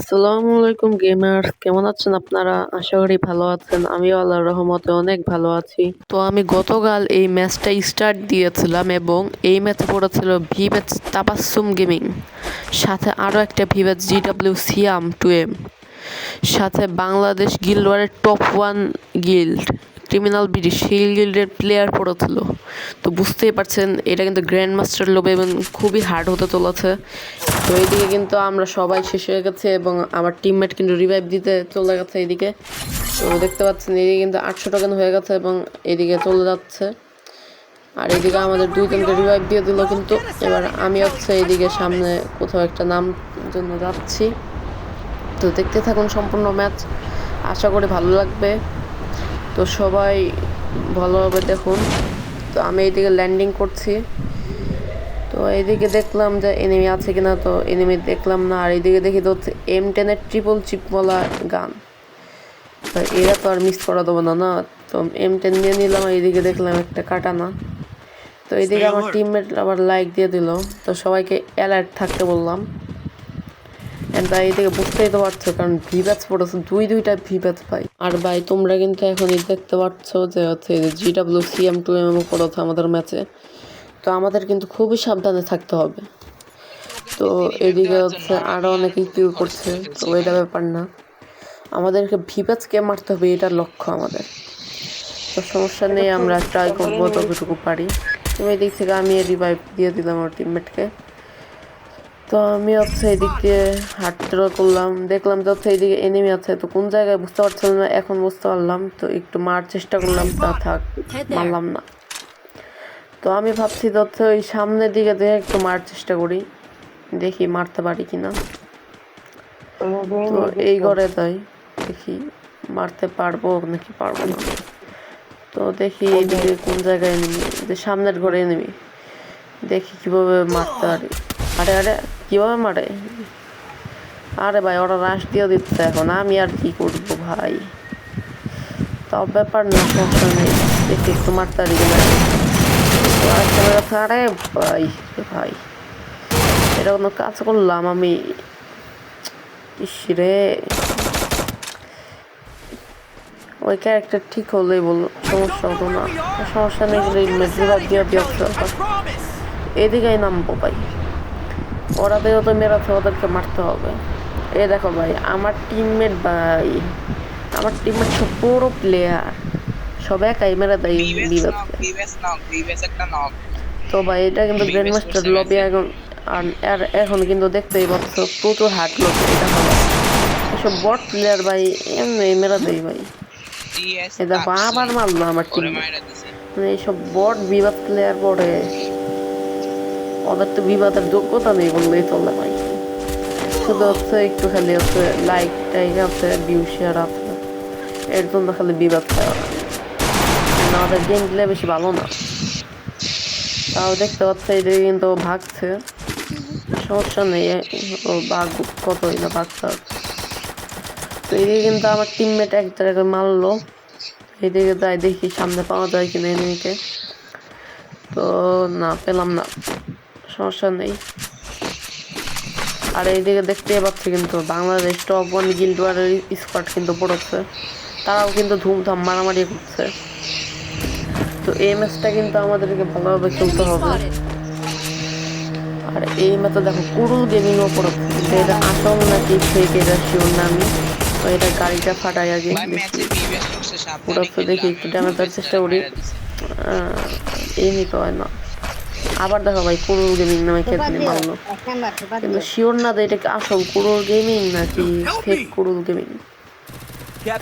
আসসালামু আলাইকুম গেমার্স, কেমন আছেন আপনারা? আশা করি ভালো আছেন। আমিও আল্লাহর রহমতে অনেক ভালো আছি। তো আমি গতকাল এই ম্যাচটা স্টার্ট দিয়েছিলাম এবং এই ম্যাচে পড়েছিল ভিভ্যাচ তাবাসসুম গেমিং, সাথে আরও একটা ভিভ্যাচ জিডব্লিউ সিয়াম 2M, সাথে বাংলাদেশ গিল্ড ওয়ারের টপ 1 গিল্ড ক্রিমিনাল বিডি, সেই গিল্ডের প্লেয়ার পড়েছিল। তো বুঝতেই পারছেন এটা কিন্তু গ্র্যান্ড মাস্টার লোবে এবং খুবই হার্ড হতে চলেছে। তো এইদিকে কিন্তু আমরা সবাই শেষ হয়ে গেছে এবং আমার টিমমেট কিন্তু রিভাইভ দিতে চলে গেছে এইদিকে। তো দেখতে পাচ্ছেন এইদিকে কিন্তু 800 টোকেন হয়ে গেছে এবং এইদিকে চলে যাচ্ছে। আর এইদিকে আমাদের দুইজনকে রিভাইভ দিয়ে দিল কিন্তু। এবার আমি হচ্ছে এইদিকে সামনে কোথাও একটা নাম জন্য যাচ্ছি। তো দেখতে থাকুন সম্পূর্ণ ম্যাচ, আশা করি ভালো লাগবে। তো সবাই ভালোভাবে দেখুন। তো আমি এইদিকে ল্যান্ডিং করছি। তো এইদিকে দেখলাম যে এনিমি আছে কিনা, তো এনিমি দেখলাম না। আর এইদিকে দেখি তো হচ্ছে M10-এর ট্রিপল চিপওয়ালা গান। তো এরা তো আর মিস করা দেবো না না, তো M10 নিয়ে নিলাম। এইদিকে দেখলাম একটা কাটানা। তো এইদিকে আমার টিমমেট আবার লাইক দিয়ে দিল। তো সবাইকে অ্যালার্ট থাকতে বললাম। তাই এইদিকে বুঝতেই তো পারছো, কারণ ভিভ্যাচ পড়েছে, দুইটা ভিভ্যাচ ভাই। আর ভাই তোমরা কিন্তু এখনই দেখতে পাচ্ছ যে হচ্ছে জিডব্লিউ সিএম 2M পড়েছে আমাদের ম্যাচে। তো আমাদের কিন্তু খুবই সাবধানে থাকতে হবে। তো এদিকে হচ্ছে আরও অনেকেই কিল করছে, তো এটা ব্যাপার না, আমাদেরকে ভিভ্যাচকে মারতে হবে, এটা লক্ষ্য আমাদের। তো সমস্যা নেই, আমরা ট্রাই করবো যতটুকু পারি। তো এই দিক থেকে আমি রিভাইভ দিয়ে দিলাম আমার টিমমেটকে। তো আমি হচ্ছে এদিকে হাঁটতে করলাম, দেখলাম যে হচ্ছে এইদিকে এনিমি আছে। তো কোন জায়গায় বুঝতে পারছিলাম না, এখন বুঝতে পারলাম। তো একটু মারার চেষ্টা করলাম, তা থাক, মারলাম না। তো আমি ভাবছি যে হচ্ছে ওই সামনের দিকে দিয়ে একটু মারার চেষ্টা করি, দেখি মারতে পারি কিনা। তো এই ঘরে তাই দেখি মারতে পারবো নাকি পারবো না। তো দেখি এইদিকে কোন জায়গায় এনিমি, যে সামনের ঘরে এনিমি, দেখি কিভাবে মারতে পারি। আরে আরে কিভাবে মারে, আরে ভাই ওরা রাশ দিয়ে দিচ্ছে, এখন আমি আর কি করবো ভাই। তাও ব্যাপার না, সমস্যা নেই, দেখি একটু মারতে পারি কিনা। আরে ভাই ভাই, এটা কোনো কাজ করলাম আমি, ইসরে ওই ক্যারেক্টার ঠিক হলেই বললো, সমস্যা হতো না। সমস্যা নেই, এদিকেই নামবো ভাই, ওরা তো মেরাতে, ওদেরকে মারতে হবে। এ দেখো ভাই আমার টিমমেট, ভাই আমার টিমমেট সব পুরো প্লেয়ার, সব একাই মেরে দেয় বিভ্যাচকে। তো ভাই এটা কিন্তু গ্র্যান্ড মাস্টার লবি এখন, আর এখন কিন্তু দেখতেই পাচ্ছ প্রচুর হার্ড লবি। এটা হলো এসব বট প্লেয়ার ভাই, এমনি মেরে দেয় ভাই। এটা আবার মারলো আমার টিম, মানে এইসব বট বিবাদ প্লেয়ার পড়ে, ওদের তো বিবাদের যোগ্যতা নেই বললেই চলে ভাই। শুধু হচ্ছে একটু খালি হচ্ছে লাইক টাইক আছে, ভিউ শেয়ার আছে, এর জন্য খালি বিবাদ খাওয়া। আমাদের গেম প্লে বেশি ভালো না। তাও দেখতে পাচ্ছে এদিকে কিন্তু ভাগছে, সমস্যা নেই, ও ভাগ কতই না ভাগতে হবে। তো এদিকে কিন্তু আমার টিমমেট এক জায়গায় মারলো, এদিকে যাই দেখি সামনে পাওয়া যায় কিনা এনিমিকে। তো না পেলাম না, সমস্যা নেই। আর এইদিকে দেখতে পাচ্ছি কিন্তু বাংলাদেশ টপ 1 গিল্ড ওয়ারের স্কোয়াড কিন্তু পড়েছে, তারাও কিন্তু ধুমধাম মারামারি করছে। তো এই ম্যাচটা কিন্তু আমাদেরকে ভালোভাবে খেলতে হবে। আর এই ম্যাচে দেখো কুরুল গেমিংও পড়েছে, কিন্তু এটা আসল নাকি ফেক এটা শিওর না আমি। তো এটা গাড়িটা ফাটাই আগে দেখি, পড়েছে দেখি একটু ড্যামেজ দেওয়ার চেষ্টা করি, এই নিতে হয় না। আবার দেখো ভাই কুরুল গেমিং নামে খেতে মারলো, কিন্তু শিওর না যে এটা আসল কুরুল গেমিং নাকি ফেক কুরুল গেমিং।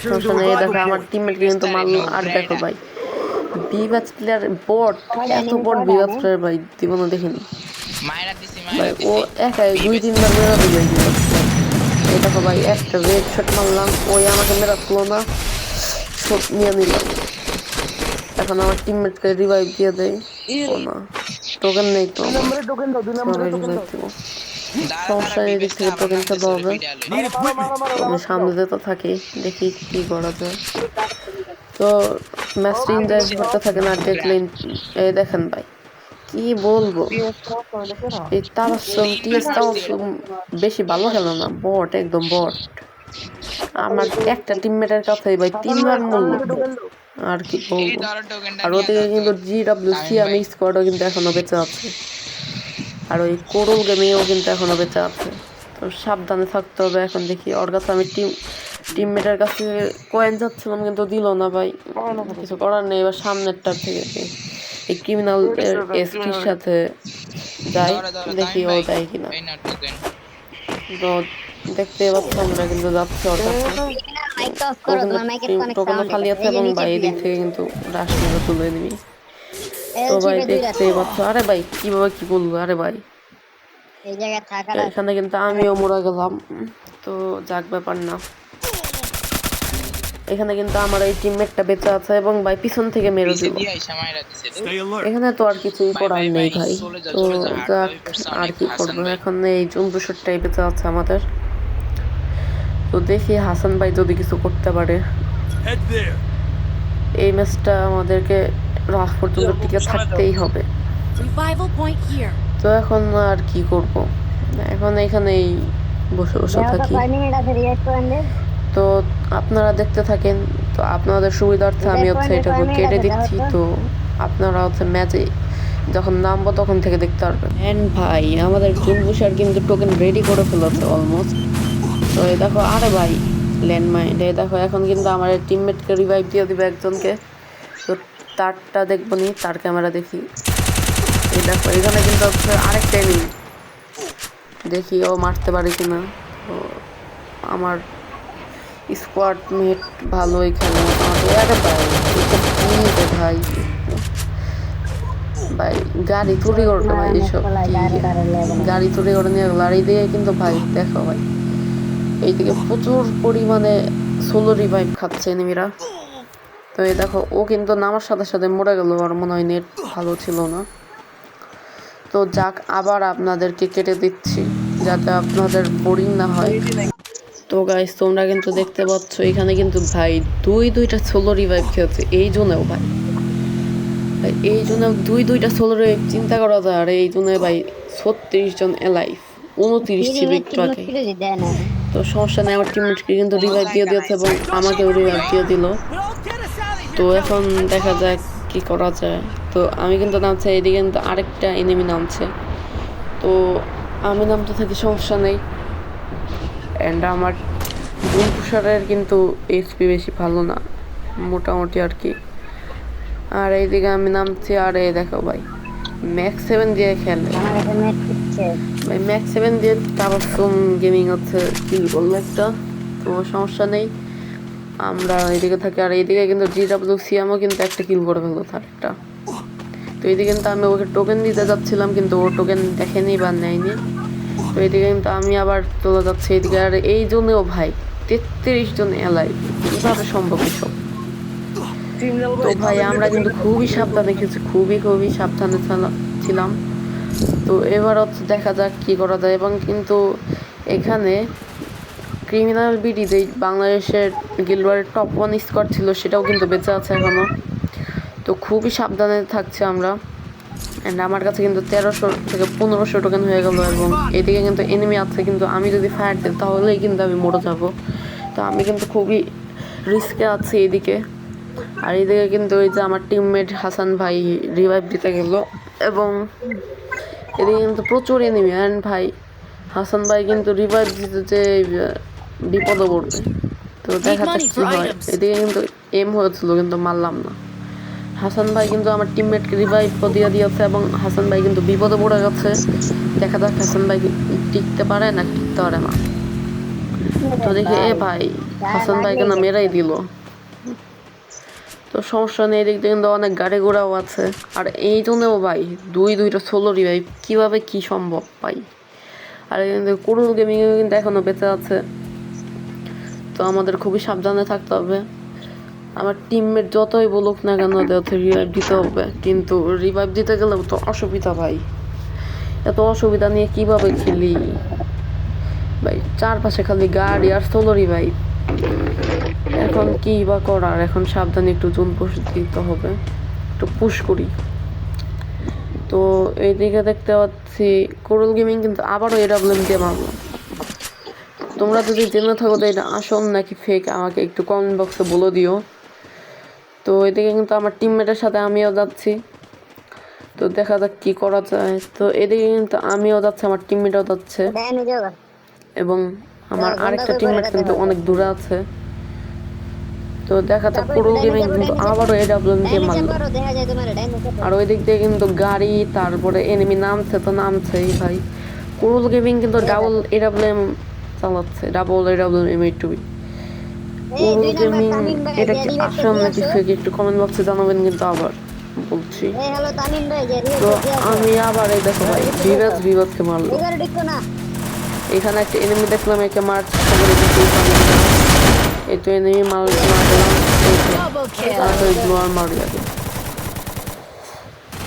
সমস্যা নেই, দেখো আমার টিমমেট কিন্তু মারলো। আর দেখো ভাই বিভাজ প্লেয়ার বট, এত বট বিভাজ প্লেয়ার ভাই জীবনে দেখিনি ভাই। ও একাই 2-3 বার মেরা দিল। এই দেখো ভাই একটা রেড শট মারলাম, ওই আমাকে মেরাচ্ছিল না, শট নিয়ে নিলাম। এখন আমার টিমমেটকে রিভাইভ দিয়ে দেয়, ও না টোকেন নেই তো, সবাই রিভাইভ দিব, সমস্যা নেই, এদিক থেকে টোকেন খেতে হবে। আমি সামনে যেতে থাকি, দেখি কি করা যায়। তো ম্যাচটা এনজয় করতে থাকেন আর দেখলেন, এই দেখেন ভাই কি বলবো, এই তাবাসসুম টিএস তাবাসসুম বেশি ভালো খেলে না, বট একদম বট। আমার একটা টিমমেটের কথাই ভাই 3 বার মরলো, আর কি বলবো। আর ওদিকে কিন্তু GWCM স্কোয়াডও কিন্তু এখনো বেঁচে আছে, আর ওই কোরল গেমিংও কিন্তু এখনো বেঁচে আছে। তো সাবধানে থাকতে হবে। এখন দেখি ওর কাছে আমি টিমমেটের কাছে কয়েন যাচ্ছিলাম কিন্তু দিল না ভাই, কিছু করার নেই। এবার সামনেরটার থেকে এই ক্রিমিনাল এসটির সাথে যাই, দেখি ও দেয় কিনা। তো দেখতে পাচ্ছি আমরা কিন্তু যাচ্ছি ওর কাছে, ও কিন্তু টোকেনও খালি আছে এবং ভাই এদিক থেকে কিন্তু রাশ মেরে তুলে দিবি। তো ভাই দেখতেই পাচ্ছ, আরে ভাই কিভাবে কি বলবো, আরে ভাই এখানে কিন্তু আমিও মরে গেলাম। তো যাক, ব্যাপার না। এখানে কিন্তু আমার এই টিমমেটটা বেঁচে আছে এবং ভাই পিছন থেকে মেরে দিল। এখানে তো আর কিছুই করার নেই ভাই। তো যাক, আর কি করবো, এখন এই জম্বুশটটাই বেঁচে আছে আমাদের। তো দেখি হাসান ভাই যদি কিছু করতে পারে। এই ম্যাচটা আমাদেরকে রাত পর্যন্ত টিকে থাকতেই হবে। তো এখন আর কি করব, এখন এখানেই বসে বসে থাকি। তো আপনারা দেখতে থাকেন। তো আপনাদের সুবিধার্থে আমি হচ্ছে এটাকে কেটে দিচ্ছি। তো আপনারা হচ্ছে ম্যাচে যখন নামবো তখন থেকে দেখতে পারবেন। এন্ড ভাই আমাদের জুনবুসার কিন্তু টোকেন রেডি করে ফেলেছে অলমোস্ট। তো এই দেখো, আরে ভাই ল্যান্ডমাইন, এই দেখো এখন কিন্তু আমার টিমমেটকে রিভাইভ দিয়ে দিবে একজনকে। তো তারটা দেখবো নি, তার ক্যামেরা দেখি। এই দেখো এখানে কিন্তু হচ্ছে আরেকটা এনিমি, দেখি ও মারতে পারে কিনা। তো আমার স্কোয়াড মেট ভালোই খেলে মোটামুটি। আরে ভাই এটা ভাই, ভাই গাড়ি চুরি করলো ভাই, এইসব কি গাড়ি চুরি করে নিয়ে গেলো। আর এইদিকে কিন্তু ভাই দেখো ভাই, এইদিকে প্রচুর পরিমাণে সোলো রিভাইভ খাচ্ছে এনিমিরা। তো এই দেখো ও কিন্তু নামার সাথে সাথে মরে গেল, আর মনে হয় নেট ভালো ছিল না। তো যাক, আবার আপনাদেরকে কেটে দিচ্ছি যাতে আপনাদের বোরিং না হয়। তো গাইস তোমরা কিন্তু দেখতে পাচ্ছ এখানে কিন্তু ভাই দুইটা সোলো রিভাইভ খেয়েছে এই জন্যও ভাই, এই জন্য দুইটা সোলো রিভাইভ চিন্তা করা যায়। আর এই জন্য ভাই 36 জন এলাইভ, 29 ছিল একটু আগে। তো সমস্যা নেই, আমার টিমমেটকে কিন্তু রিভাইভ দিয়ে দিয়েছে এবং আমাকেও রিভাইভ দিয়ে দিল। তো এখন দেখা যাক কি করা যায়। তো আমি কিন্তু নামছে, এদিকে কিন্তু আরেকটা এনিমি নামছে। তো আমি নামতে থাকি, সমস্যা নেই। অ্যান্ড আমার জুনপুষারের কিন্তু এইচপি বেশি ভালো না, মোটামুটি আর কি। আর এইদিকে আমি নামছি, আর এই দেখো ভাই ম্যাক্স 7 দিয়ে খেলে ভাই, ম্যাক্স 7 দিয়ে তাবাসসুম গেমিং হচ্ছে কিল করলো একটা। তো সমস্যা নেই, আমরা এইদিকে থাকি। আর এইদিকে কিন্তু GWCMও কিন্তু একটা কিল করে ফেললো তারটা। তো এইদিকে কিন্তু আমি ওকে টোকেন দিতে যাচ্ছিলাম, কিন্তু ও টোকেন দেখেনি বা নেয়নি। তো এইদিকে কিন্তু আমি আবার চলে যাচ্ছি এইদিকে। আর এই জন্যও ভাই 33 জন এলাইভ, কীভাবে সম্ভব এসব। তো ভাই আমরা কিন্তু খুবই সাবধানে খেয়েছি, খুবই সাবধানে ছিলাম। তো এবার হচ্ছে দেখা যাক কী করা যায়। এবং কিন্তু এখানে ক্রিমিনাল বিডি যেই বাংলাদেশের গিলওয়ারের টপ 1 স্কোয়াড ছিল সেটাও কিন্তু বেঁচে আছে এখনও। তো খুবই সাবধানে থাকছি আমরা। অ্যান্ড আমার কাছে কিন্তু 1300 থেকে 1500 টোকেন হয়ে গেল। এবং এদিকে কিন্তু এনিমি আছে, কিন্তু আমি যদি ফায়ার দিই তাহলেই কিন্তু আমি মরে যাব। তো আমি কিন্তু খুবই রিস্কে আছি এদিকে। আর এদিকে কিন্তু ওই যে আমার টিমমেট হাসান ভাই রিভাইভ দিতে গেল, এবং এদিকে কিন্তু প্রচুর এনিমি। অ্যান্ড ভাই হাসান ভাই কিন্তু রিভাইভ দিতে যে বিপদে পড়বে। তো দেখা যাক কী হয়। এদিকে কিন্তু এম হয়েছিল কিন্তু মারলাম না। হাসান ভাই কিন্তু আমার টিমমেটকে রিভাইভ দিয়ে দিয়েছে এবং হাসান ভাই কিন্তু বিপদে পড়ে গেছে। দেখা যাক হাসান ভাই টিকতে পারে না টিকতে পারে না। তো দেখি এ ভাই হাসান ভাইকে না মেরাই দিল। তো সমস্যা নেই, এদিক দিয়ে কিন্তু অনেক গাড়ি ঘোড়াও আছে। আর এই জন্যও ভাই দুইটা সোলো রিভাইভ কীভাবে কী সম্ভব ভাই। আর কিন্তু কুরুল গেমিংও কিন্তু এখনও বেঁচে আছে। তো আমাদের খুবই সাবধানে থাকতে হবে। আমার টিমমেট যতই বলুক না কেন ওদের রিভাইভ দিতে হবে, কিন্তু রিভাইভ দিতে গেলেও তো অসুবিধা ভাই। এত অসুবিধা নিয়ে কিভাবে খেলি ভাই, চারপাশে খালি গাড়ি আর সোলো রিভাইভ। এখন কি বা করার, এখন সাবধানে একটু জোন পুশ দিতে হবে, একটু পুশ করি। তো তো এইদিকে দেখতে পাচ্ছি কোরল গেমিং কিন্তু আবারও এডাব্লিউএম দিয়ে মারলো। তোমরা যদি জেনে থাকো তো এটা আসল নাকি ফেক আমাকে একটু কমেন্ট বক্সে বলে দিও। তো এদিকে কিন্তু আমার টিমমেটের সাথে আমিও যাচ্ছি, তো দেখা যাক কি করা যায়। তো এদিকে কিন্তু আমিও যাচ্ছি, আমার টিমমেটও যাচ্ছে, এবং আমার আরেকটা টিমমেট কিন্তু অনেক দূরে আছে। তো দেখা যাক কোরল গেমিং কিন্তু আবারও এডাব্লিউএম দিয়ে মারলো। আর ওই দিক দিয়ে কিন্তু গাড়ি তারপরে এনিমি নামছে, তো নামছেই ভাই। কোরল গেমিং কিন্তু ডাবল এডাব্লিউএম চালাচ্ছে, ডাবল এডাব্লিউএম M8 কোরল গেমিং এটা কি আসল নাকি ফেক একটু কমেন্ট বক্সে জানাবেন কিন্তু আবার বলছি। তো আমি আবার এই দেখো ভাই বিবাদকে মারলো। এখানে একটা এনিমি দেখলাম, একে মার চেষ্টা করে কিন্তু এই তো এনিমি মারলাম, তাড়াতাড়ি গ্লোয়ার মারি আগে।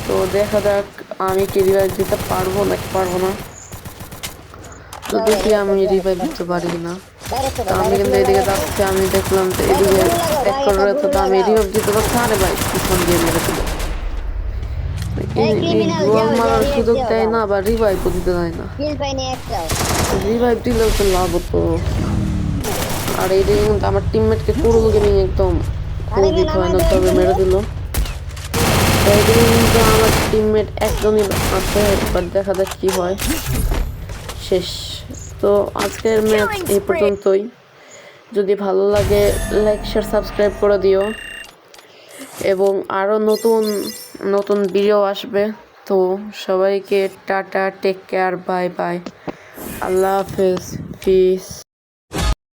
তো দেখা যাক আমি কি রিভাইভ দিতে পারবো নাকি পারবো না। তো দেখি আমি রিভাইভ দিতে পারি কিনা। তো আমি কিন্তু এদিকে যাচ্ছি, আমি দেখলাম তো এদিকে এক করে রয়েছে, তো আমি রিভাইভ দিতে পারছি। আরে ভাই পিছন দিয়ে মেরে দিল। গ্লোয়াল মারার সুযোগ দেয় না, আবার রিভাইভও দিতে দেয় না। রিভাইভ দিলেও তো লাভ হতো। আর এইদিকে কিন্তু আমার টিমমেটকে কোরল গেমিং একদম খুবই ভয়ানকভাবে মেরে দিল। তো এইদিকে কিন্তু আমার টিমমেট একদমই আছে, এবার দেখা যাক কি হয়। শেষ। তো আজকের ম্যাচ এই পর্যন্তই। যদি ভালো লাগে লাইক শেয়ার সাবস্ক্রাইব করে দিও, এবং আরও নতুন নতুন ভিডিও আসবে। তো সবাইকে tata, take care, bye bye, আল্লাহ হাফেজ, পিস।